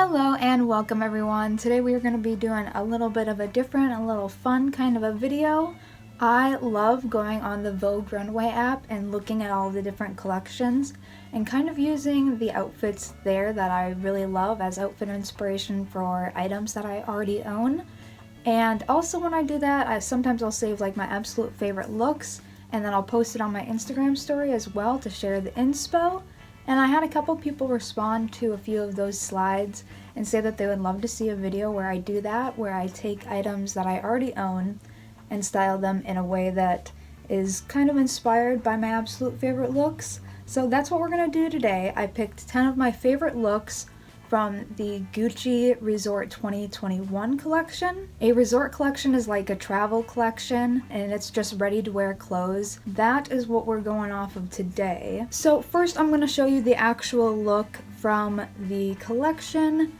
Hello and welcome everyone. Today we are going to be doing a little bit of a different, a little fun kind of a video. I love going on the Vogue Runway app and looking at all the different collections and kind of using the outfits there that I really love as outfit inspiration for items that I already own. And also when I do that, sometimes I'll save like my absolute favorite looks and then I'll post it on my Instagram story as well to share the inspo. And I had a couple people respond to a few of those slides and say that they would love to see a video where I do that, where I take items that I already own and style them in a way that is kind of inspired by my absolute favorite looks. So that's what we're going to do today. I picked 10 of my favorite looks from the Gucci Resort 2021 collection. A resort collection is like a travel collection and it's just ready to wear clothes. That is what we're going off of today. So first I'm going to show you the actual look from the collection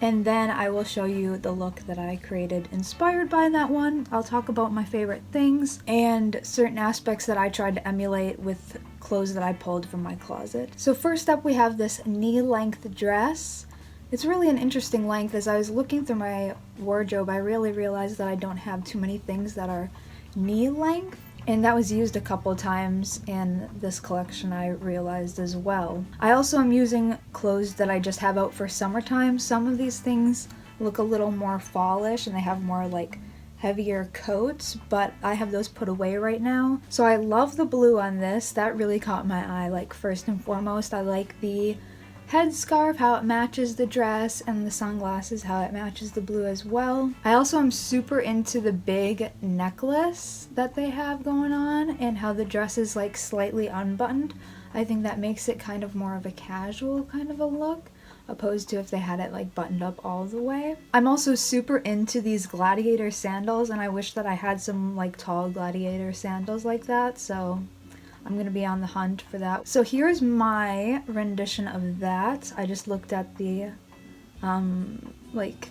and then I will show you the look that I created inspired by that one. I'll talk about my favorite things and certain aspects that I tried to emulate with clothes that I pulled from my closet. So first up we have this knee-length dress. It's really an interesting length. As I was looking through my wardrobe, I really realized that I don't have too many things that are knee length. And that was used a couple times in this collection, I realized as well. I also am using clothes that I just have out for summertime. Some of these things look a little more fallish and they have more like heavier coats, but I have those put away right now. So I love the blue on this. That really caught my eye. Like first and foremost, I like the headscarf, how it matches the dress, and the sunglasses, how it matches the blue as well. I also am super into the big necklace that they have going on and how the dress is like slightly unbuttoned. I think that makes it kind of more of a casual kind of a look, opposed to if they had it like buttoned up all the way. I'm also super into these Gladiator sandals and I wish that I had some like tall Gladiator sandals like that, so I'm gonna be on the hunt for that. So here's my rendition of that. I just looked at the like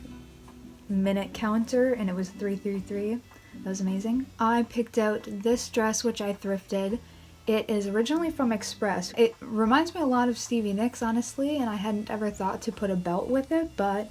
minute counter and it was 333. That was amazing. I picked out this dress which I thrifted. It is originally from Express. It reminds me a lot of Stevie Nicks, honestly, and I hadn't ever thought to put a belt with it, but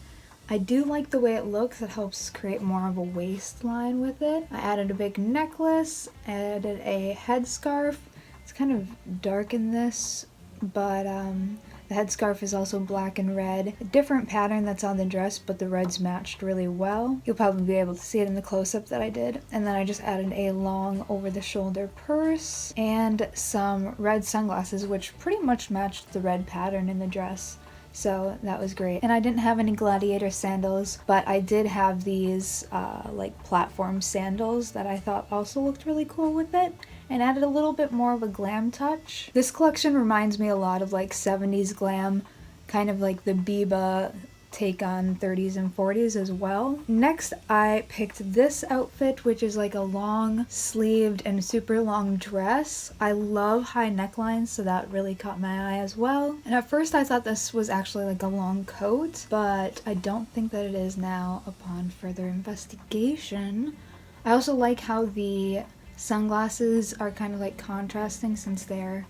I do like the way it looks. It helps create more of a waistline with it. I added a big necklace, added a headscarf. It's kind of dark in this, but the headscarf is also black and red. A different pattern that's on the dress, but the reds matched really well. You'll probably be able to see it in the close-up that I did. And then I just added a long over-the-shoulder purse and some red sunglasses, which pretty much matched the red pattern in the dress. So that was great. And I didn't have any Gladiator sandals, but I did have these like platform sandals that I thought also looked really cool with it and added a little bit more of a glam touch. This collection reminds me a lot of like 70s glam, kind of like the Biba take on 30s and 40s as well. Next, I picked this outfit, which is like a long sleeved and super long dress. I love high necklines, so that really caught my eye as well. And at first I thought this was actually like a long coat, but I don't think that it is now upon further investigation. I also like how the sunglasses are kind of like contrasting since they're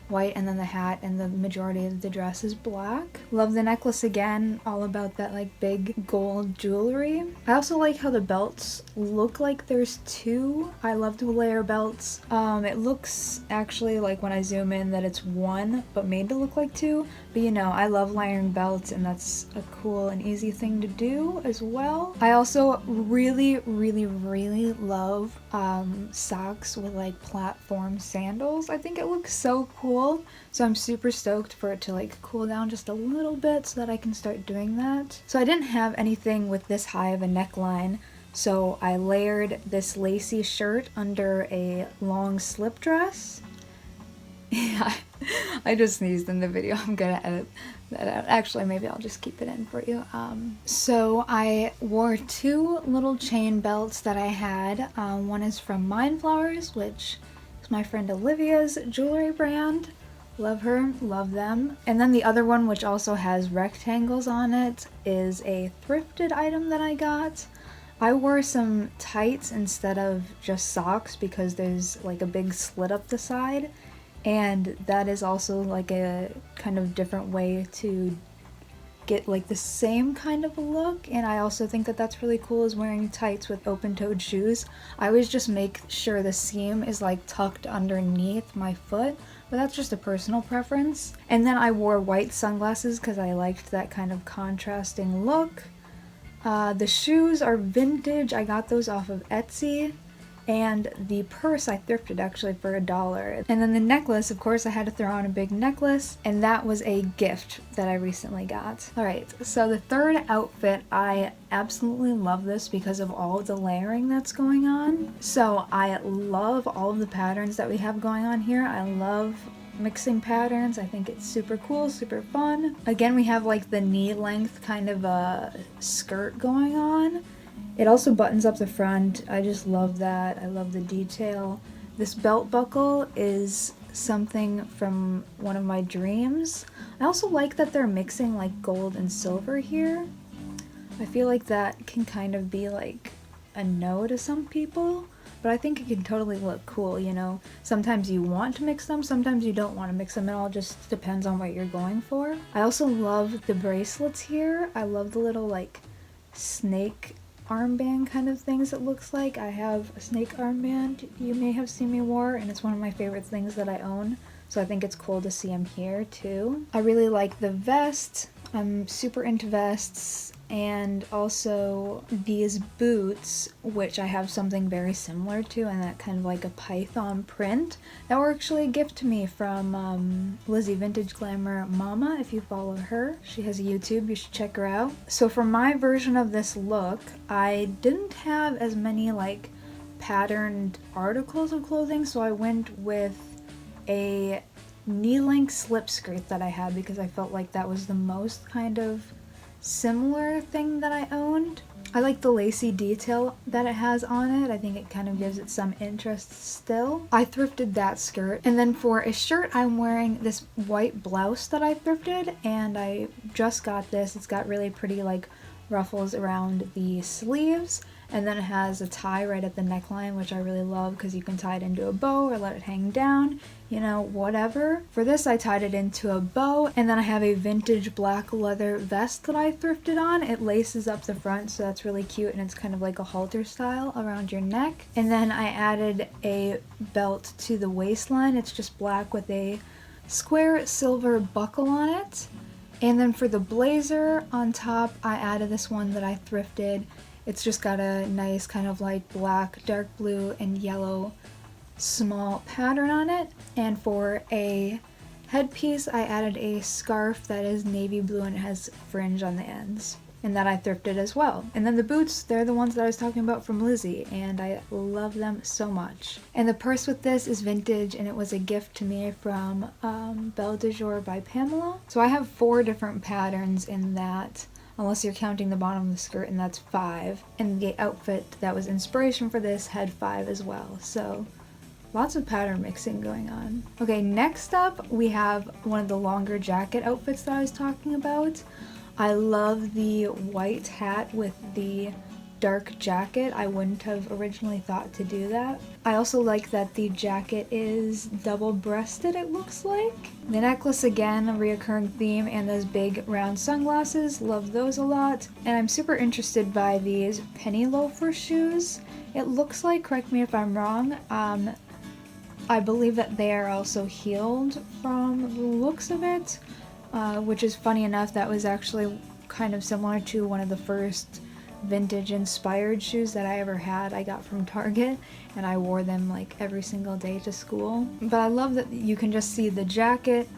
white and then the hat and the majority of the dress is black. Love the necklace again, all about that like big gold jewelry. I also like how the belts look like there's two. I love to layer belts. It looks actually like when I zoom in that it's one, but made to look like two. But you know, I love layering belts and that's a cool and easy thing to do as well. I also really love socks with like platform sandals. I think it looks so cool. So I'm super stoked for it to like cool down just a little bit so that I can start doing that. So I didn't have anything with this high of a neckline, so I layered this lacy shirt under a long slip dress. Yeah, I just sneezed in the video. I'm gonna edit that out. Actually, maybe I'll just keep it in for you. So I wore two little chain belts that I had. One is from Mindflowers, which my friend Olivia's jewelry brand. Love her, love them. And then the other one, which also has rectangles on it, is a thrifted item that I got. I wore some tights instead of just socks because there's like a big slit up the side, and that is also like a kind of different way to get like the same kind of a look, and I also think that that's really cool, is wearing tights with open-toed shoes. I always just make sure the seam is like tucked underneath my foot, but that's just a personal preference. And then I wore white sunglasses because I liked that kind of contrasting look. The shoes are vintage. I got those off of Etsy. And the purse I thrifted actually for $1. And then the necklace, of course, I had to throw on a big necklace, and that was a gift that I recently got. Alright, so the third outfit, I absolutely love this because of all of the layering that's going on. So I love all of the patterns that we have going on here. I love mixing patterns. I think it's super cool, super fun. Again, we have like the knee length kind of a skirt going on. It also buttons up the front. I just love that. I love the detail. This belt buckle is something from one of my dreams. I also like that they're mixing like gold and silver here. I feel like that can kind of be like a no to some people, but I think it can totally look cool, you know? Sometimes you want to mix them, sometimes you don't want to mix them. It all just depends on what you're going for. I also love the bracelets here. I love the little like snake armband kind of things it looks like. I have a snake armband you may have seen me wear, and it's one of my favorite things that I own, so I think it's cool to see them here too. I really like the vest. I'm super into vests, and also these boots, which I have something very similar to, and that kind of like a python print that were actually a gift to me from Lizzie Vintage Glamour Mama. If you follow her, she has a YouTube, you should check her out. So for my version of this look, I didn't have as many like patterned articles of clothing, so I went with a knee-length slip skirt that I had because I felt like that was the most kind of similar thing that I owned. I like the lacy detail that it has on it. I think it kind of gives it some interest still. I thrifted that skirt. And then for a shirt, I'm wearing this white blouse that I thrifted, and I just got this. It's got really pretty like ruffles around the sleeves, and then it has a tie right at the neckline, which I really love because you can tie it into a bow or let it hang down, you know, whatever. For this, I tied it into a bow, and then I have a vintage black leather vest that I thrifted on. It laces up the front, so that's really cute, and it's kind of like a halter style around your neck. And then I added a belt to the waistline. It's just black with a square silver buckle on it. And then for the blazer on top, I added this one that I thrifted. It's just got a nice kind of like black, dark blue, and yellow small pattern on it. And for a headpiece, I added a scarf that is navy blue and it has fringe on the ends, and that I thrifted as well. And then the boots, they're the ones that I was talking about from Lizzie, and I love them so much. And the purse with this is vintage, and it was a gift to me from Belle de Jour by Pamela. So I have 4 different patterns in that, unless you're counting the bottom of the skirt, and that's 5. And the outfit that was inspiration for this had 5 as well. So lots of pattern mixing going on. Okay, next up we have one of the longer jacket outfits that I was talking about. I love the white hat with the dark jacket. I wouldn't have originally thought to do that. I also like that the jacket is double-breasted, it looks like. The necklace, again, a reoccurring theme, and those big round sunglasses. Love those a lot. And I'm super interested by these penny loafer shoes. It looks like, correct me if I'm wrong, I believe that they are also heeled from the looks of it. Which is funny enough, that was actually kind of similar to one of the first vintage inspired shoes that I ever had. I got from Target, and I wore them like every single day to school. But I love that you can just see the jacket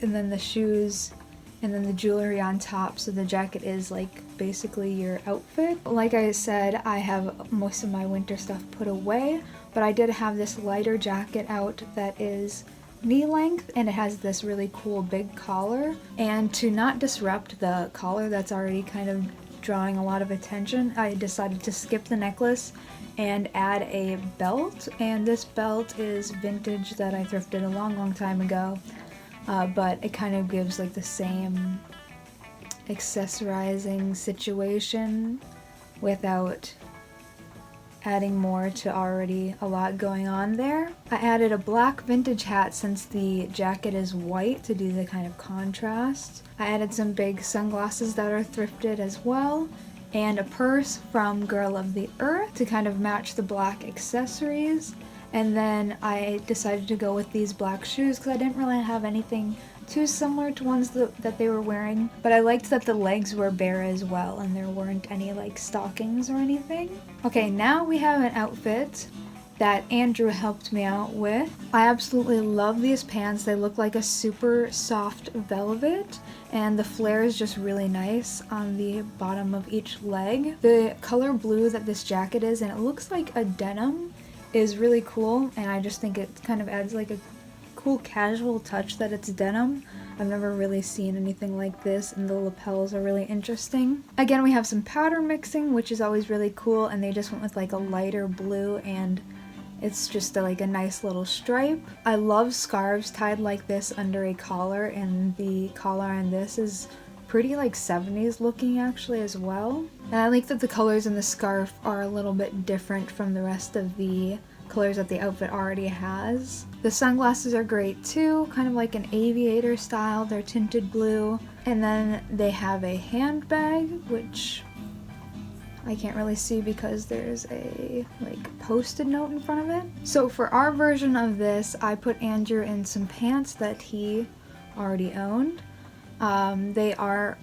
and then the shoes and then the jewelry on top, so the jacket is like basically your outfit. Like I said, I have most of my winter stuff put away, but I did have this lighter jacket out that is knee length, and it has this really cool big collar. And to not disrupt the collar that's already kind of drawing a lot of attention, I decided to skip the necklace and add a belt. And this belt is vintage that I thrifted a long time ago, but it kind of gives like the same accessorizing situation without adding more to already a lot going on there. I added a black vintage hat since the jacket is white to do the kind of contrast. I added some big sunglasses that are thrifted as well, and a purse from Girl of the Earth to kind of match the black accessories. And then I decided to go with these black shoes because I didn't really have anything too similar to ones that they were wearing, but I liked that the legs were bare as well and there weren't any like stockings or anything. Okay, now we have an outfit that Andrew helped me out with. I absolutely love these pants. They look like a super soft velvet, and the flare is just really nice on the bottom of each leg. The color blue that this jacket is, and it looks like a denim, is really cool, and I just think it kind of adds like a cool casual touch that it's denim. I've never really seen anything like this, and the lapels are really interesting. Again, we have some pattern mixing, which is always really cool, and they just went with like a lighter blue, and it's just like a nice little stripe. I love scarves tied like this under a collar, and the collar on this is pretty like 70s looking actually as well. And I like that the colors in the scarf are a little bit different from the rest of the colors that the outfit already has. The sunglasses are great too, kind of like an aviator style. They're tinted blue. And then they have a handbag, which I can't really see because there's a like post-it note in front of it. So for our version of this, I put Andrew in some pants that he already owned. They are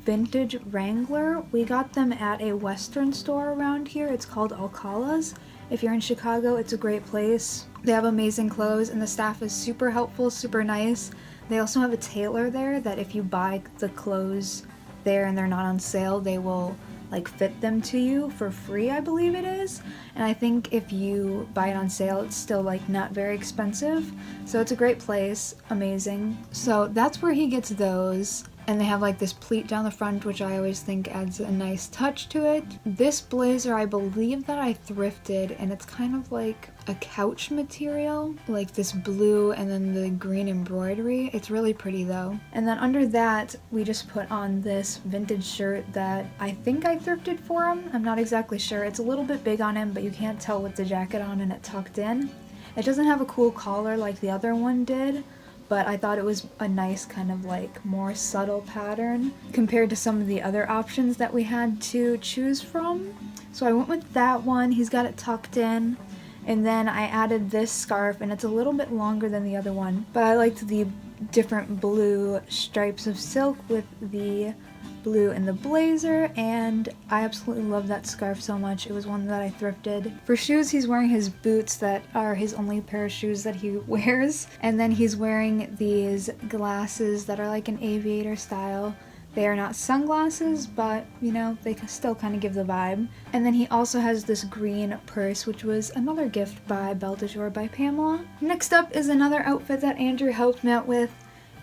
vintage Wrangler. We got them at a Western store around here. It's called Alcala's. If you're in Chicago, it's a great place. They have amazing clothes, and the staff is super helpful, super nice. They also have a tailor there that if you buy the clothes there and they're not on sale, they will like fit them to you for free, I believe it is. And I think if you buy it on sale, it's still like not very expensive. So it's a great place, amazing. So that's where he gets those. And they have like this pleat down the front, which I always think adds a nice touch to it. This blazer, I believe that I thrifted, and it's kind of like a couch material, like this blue and then the green embroidery. It's really pretty though. And then under that, we just put on this vintage shirt that I think I thrifted for him. I'm not exactly sure. It's a little bit big on him, but you can't tell with the jacket on and it tucked in. It doesn't have a cool collar like the other one did, but I thought it was a nice kind of like more subtle pattern compared to some of the other options that we had to choose from. So I went with that one. He's got it tucked in. And then I added this scarf, and it's a little bit longer than the other one, but I liked the different blue stripes of silk with the blue in the blazer, and I absolutely love that scarf so much. It was one that I thrifted. For shoes, he's wearing his boots that are his only pair of shoes that he wears, and then he's wearing these glasses that are like an aviator style. They are not sunglasses, but you know, they can still kind of give the vibe. And then he also has this green purse, which was another gift by Belle de Jour by Pamela. Next up is another outfit that Andrew helped me out with,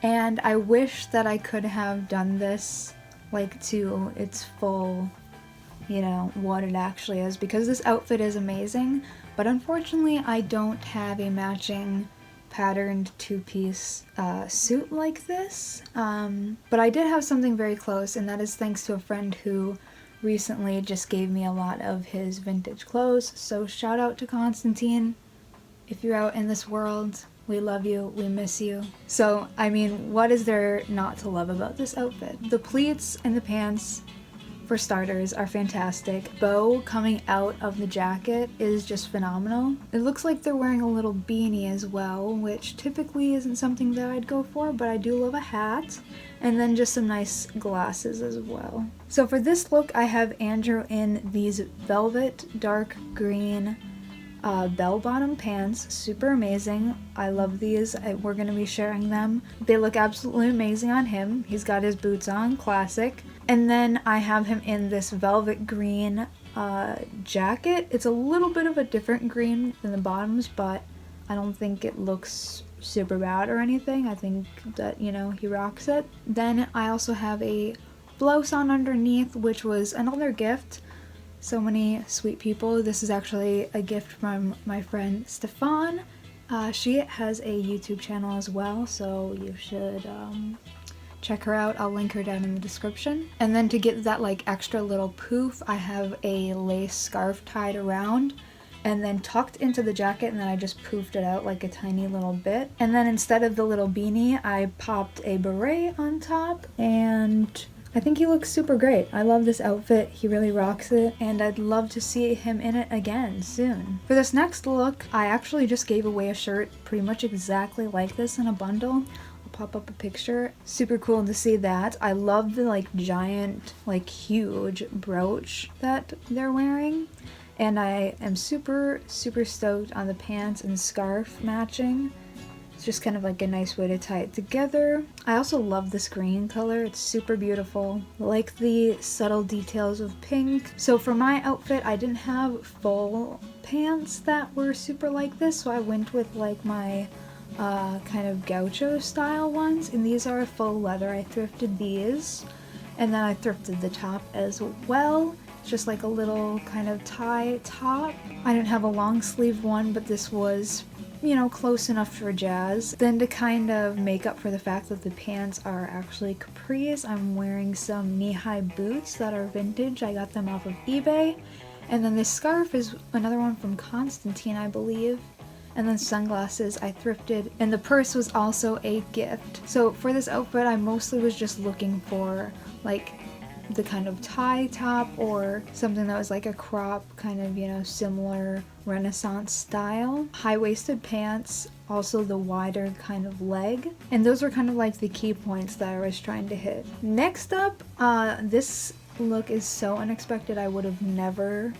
and I wish that I could have done this like to its full, you know, what it actually is, because this outfit is amazing, but unfortunately I don't have a matching patterned two-piece suit like this, but I did have something very close, and that is thanks to a friend who recently just gave me a lot of his vintage clothes. So shout out to Constantine. If you're out in this world, we love you, we miss you. So, I mean, what is there not to love about this outfit? The pleats and the pants, for starters, are fantastic. Bow coming out of the jacket is just phenomenal. It looks like they're wearing a little beanie as well, which typically isn't something that I'd go for, but I do love a hat. And then just some nice glasses as well. So for this look, I have Andrew in these velvet dark green bell-bottom pants. Super amazing. I love these. We're going to be sharing them. They look absolutely amazing on him. He's got his boots on, classic. And then I have him in this velvet green jacket. It's a little bit of a different green than the bottoms, but I don't think it looks super bad or anything. I think that, you know, he rocks it. Then I also have a blouse on underneath, which was another gift. So many sweet people. This is actually a gift from my friend Stefan. She has a YouTube channel as well, so you should check her out. I'll link her down in the description. And then to get that like extra little poof, I have a lace scarf tied around and then tucked into the jacket, and then I just poofed it out like a tiny little bit. And then instead of the little beanie, I popped a beret on top, and I think he looks super great. I love this outfit. He really rocks it, and I'd love to see him in it again soon. For this next look, I actually just gave away a shirt pretty much exactly like this in a bundle. I'll pop up a picture. Super cool to see that. I love the like giant, like huge brooch that they're wearing. And I am super stoked on the pants and scarf matching. It's just kind of like a nice way to tie it together. I also love this green color. It's super beautiful. I like the subtle details of pink. So for my outfit, I didn't have full pants that were super like this, so I went with like my kind of gaucho style ones, and these are full leather. I thrifted these, and then I thrifted the top as well. Just like a little kind of tie top. I didn't have a long sleeve one, but this was, you know, close enough for jazz. Then to kind of make up for the fact that the pants are actually capris, I'm wearing some knee-high boots that are vintage. I got them off of eBay. And then this scarf is another one from Constantine, I believe. And then sunglasses I thrifted, and the purse was also a gift. So for this outfit, I mostly was just looking for like the kind of tie top or something that was like a crop, kind of, you know, similar Renaissance style. High-waisted pants, also the wider kind of leg. And those were kind of like the key points that I was trying to hit. Next up, this look is so unexpected. I would have never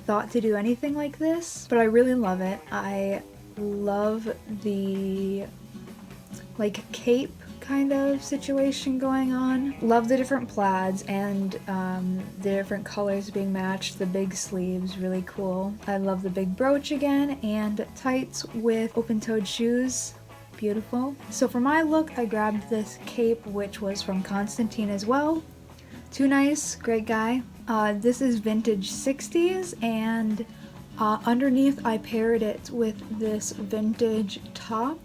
thought to do anything like this, but I really love it. I love the like cape kind of situation going on. Love the different plaids and the different colors being matched. The big sleeves, really cool. I love the big brooch again, and tights with open-toed shoes. Beautiful. So for my look, I grabbed this cape, which was from Constantine as well. Too nice, great guy. This is vintage 60s, and underneath I paired it with this vintage top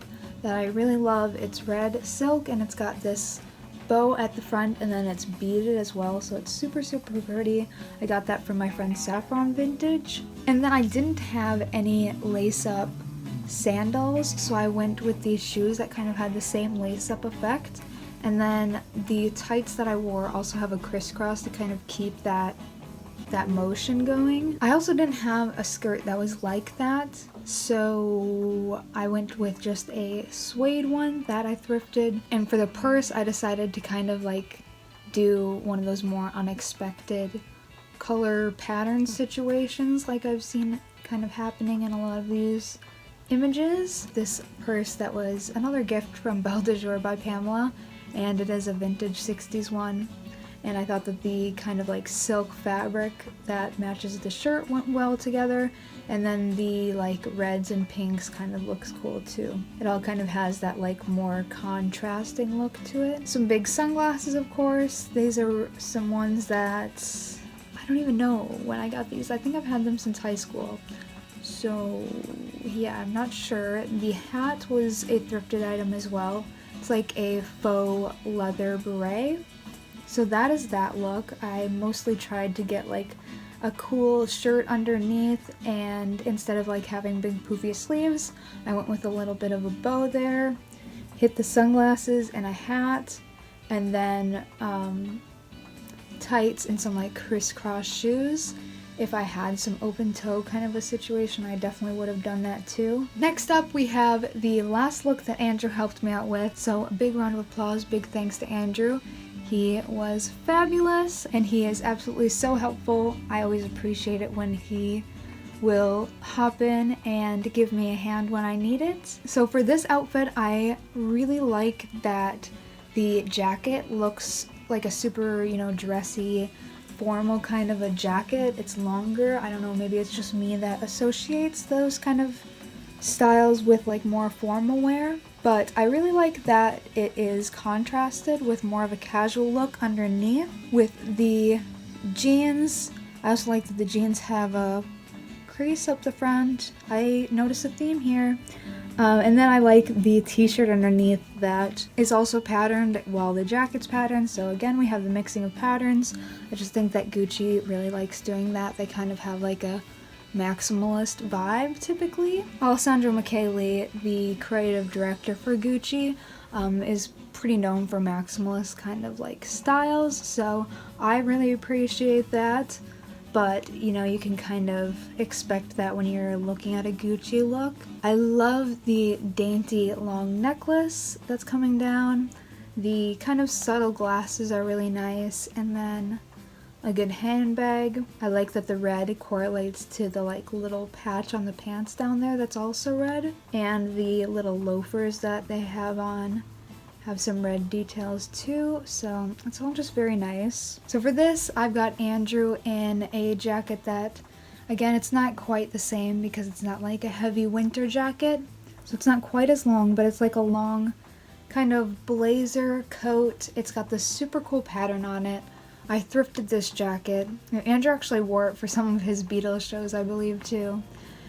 that I really love. It's red silk, and it's got this bow at the front, and then it's beaded as well, so it's super pretty. I got that from my friend Saffron Vintage. And then I didn't have any lace-up sandals, so I went with these shoes that kind of had the same lace-up effect. And then the tights that I wore also have a crisscross to kind of keep that motion going. I also didn't have a skirt that was like that, so I went with just a suede one that I thrifted. And for the purse, I decided to kind of like do one of those more unexpected color pattern situations like I've seen kind of happening in a lot of these images. This purse that was another gift from Belle de Jour by Pamela, and it is a vintage 60s one. And I thought that the kind of like silk fabric that matches the shirt went well together, and then the like reds and pinks kind of looks cool too. It all kind of has that like more contrasting look to it. Some big sunglasses, of course. These are some ones that I don't even know when I got these. I think I've had them since high school. So yeah, I'm not sure. The hat was a thrifted item as well. It's like a faux leather beret. So that is that look. I mostly tried to get like a cool shirt underneath, and instead of like having big poofy sleeves, I went with a little bit of a bow there, hit the sunglasses and a hat, and then tights and some like crisscross shoes. If I had some open toe kind of a situation, I definitely would have done that too. Next up, we have the last look that Andrew helped me out with. So a big round of applause, big thanks to Andrew. He was fabulous, and he is absolutely so helpful. I always appreciate it when he will hop in and give me a hand when I need it. So for this outfit, I really like that the jacket looks like a super, you know, dressy, formal kind of a jacket. It's longer. I don't know, maybe it's just me that associates those kind of styles with like more formal wear. But I really like that it is contrasted with more of a casual look underneath with the jeans. I also like that the jeans have a crease up the front. I notice a theme here. And then I like the t-shirt underneath that is also patterned while the jacket's patterned. So again, we have the mixing of patterns. I just think that Gucci really likes doing that. They kind of have like a maximalist vibe typically. Alessandro Michele, the creative director for Gucci, is pretty known for maximalist kind of like styles. So I really appreciate that. But, you know, you can kind of expect that when you're looking at a Gucci look. I love the dainty long necklace that's coming down. The kind of subtle glasses are really nice. And then a good handbag. I like that the red correlates to the like little patch on the pants down there that's also red. And the little loafers that they have on have some red details too, so it's all just very nice. So for this, I've got Andrew in a jacket that, again, it's not quite the same because it's not like a heavy winter jacket, so it's not quite as long, but it's like a long kind of blazer coat. It's got this super cool pattern on it. I thrifted this jacket. Andrew actually wore it for some of his Beatles shows, I believe, too.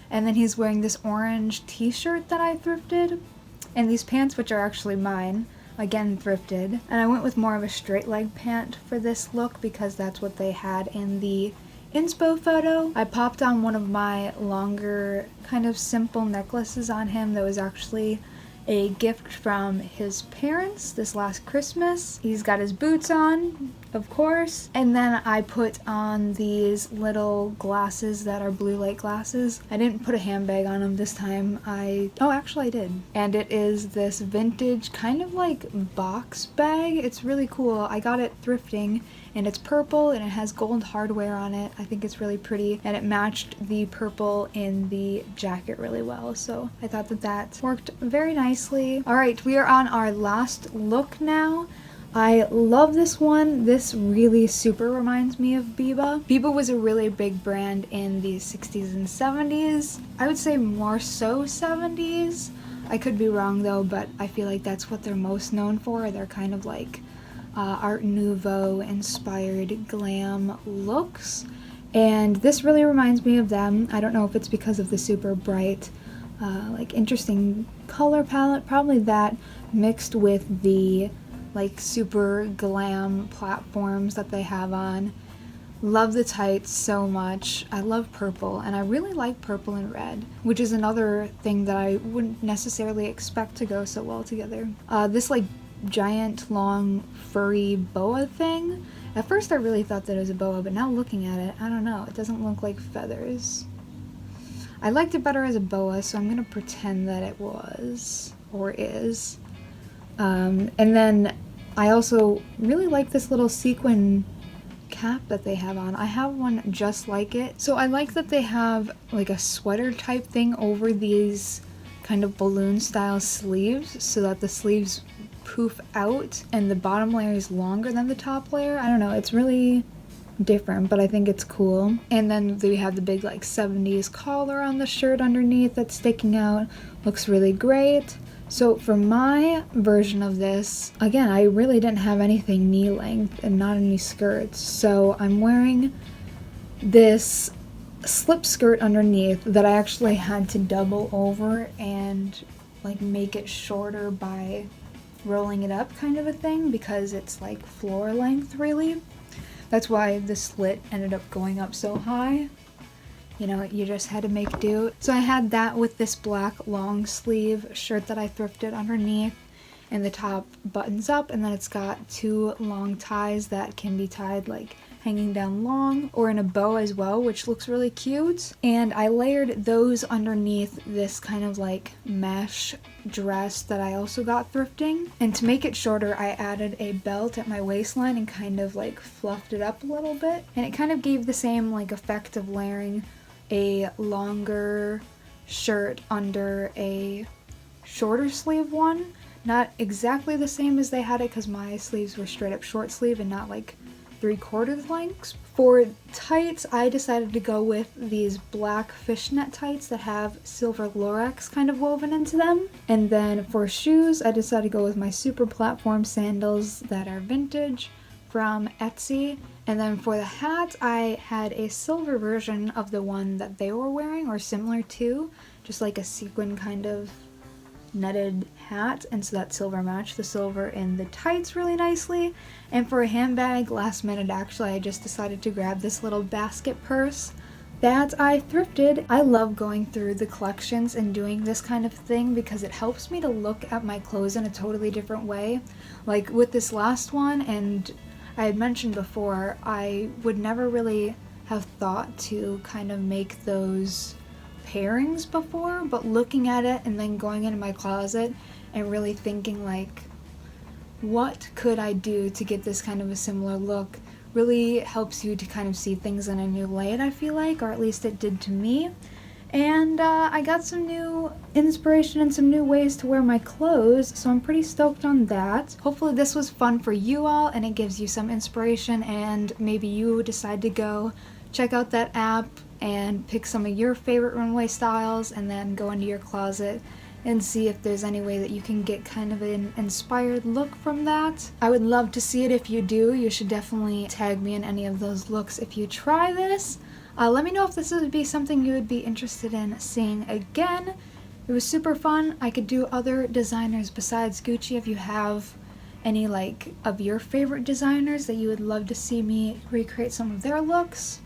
And then he's wearing this orange t-shirt that I thrifted, and these pants, which are actually mine, again thrifted. And I went with more of a straight leg pant for this look because that's what they had in the inspo photo. I popped on one of my longer kind of simple necklaces on him that was actually a gift from his parents this last Christmas. He's got his boots on, of course, and then I put on these little glasses that are blue light glasses. I didn't put a handbag on them this time. Actually I did. And it is this vintage kind of like box bag. It's really cool. I got it thrifting, and it's purple and it has gold hardware on it. I think it's really pretty, and it matched the purple in the jacket really well, so I thought that that worked very nicely. Alright, we are on our last look now. I love this one. This really super reminds me of Biba. Biba was a really big brand in the 60s and 70s. I would say more so 70s. I could be wrong though, but I feel like that's what they're most known for. They're kind of like Art Nouveau inspired glam looks, and this really reminds me of them. I don't know if it's because of the super bright like interesting color palette, probably that mixed with the like super glam platforms that they have on. Love the tights so much. I love purple, and I really like purple and red, which is another thing that I wouldn't necessarily expect to go so well together. This like giant long furry boa thing. At first I really thought that it was a boa, but now looking at it, I don't know, it doesn't look like feathers. I liked it better as a boa, so I'm gonna pretend that it was or is. And then I also really like this little sequin cap that they have on. I have one just like it. So I like that they have like a sweater type thing over these kind of balloon style sleeves, so that the sleeves poof out and the bottom layer is longer than the top layer. I don't know, it's really different, but I think it's cool. And then we have the big like 70s collar on the shirt underneath that's sticking out. Looks really great. So for my version of this, again, I really didn't have anything knee length and not any skirts, so I'm wearing this slip skirt underneath that I actually had to double over and like make it shorter by rolling it up kind of a thing, because it's like floor length really. That's why the slit ended up going up so high. You know, you just had to make do. So I had that with this black long sleeve shirt that I thrifted underneath, and the top buttons up, and then it's got two long ties that can be tied like hanging down long or in a bow as well, which looks really cute. And I layered those underneath this kind of like mesh dress that I also got thrifting. And to make it shorter, I added a belt at my waistline and kind of like fluffed it up a little bit, and it kind of gave the same like effect of layering a longer shirt under a shorter sleeve one. Not exactly the same as they had it, because my sleeves were straight up short sleeve and not like 3/4 lengths. For tights, I decided to go with these black fishnet tights that have silver Lorex kind of woven into them. And then for shoes, I decided to go with my super platform sandals that are vintage from Etsy. And then for the hat, I had a silver version of the one that they were wearing, or similar to, just like a sequin kind of netted hat, and so that silver matched the silver in the tights really nicely. And for a handbag, last minute actually, I just decided to grab this little basket purse that I thrifted. I love going through the collections and doing this kind of thing because it helps me to look at my clothes in a totally different way. Like with this last one, and I had mentioned before, I would never really have thought to kind of make those pairings before, but looking at it and then going into my closet and really thinking like, what could I do to get this kind of a similar look, really helps you to kind of see things in a new light, I feel like, or at least it did to me. And I got some new inspiration and some new ways to wear my clothes, so I'm pretty stoked on that. Hopefully this was fun for you all and it gives you some inspiration, and maybe you decide to go check out that app and pick some of your favorite runway styles and then go into your closet and see if there's any way that you can get kind of an inspired look from that. I would love to see it if you do. You should definitely tag me in any of those looks if you try this. Let me know if this would be something you would be interested in seeing again. It was super fun. I could do other designers besides Gucci. If you have any like of your favorite designers that you would love to see me recreate some of their looks,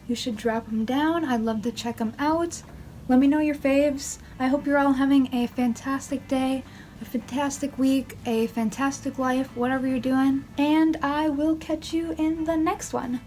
you should drop them down. I'd love to check them out. Let me know your faves. I hope you're all having a fantastic day, a fantastic week, a fantastic life, whatever you're doing, and I will catch you in the next one.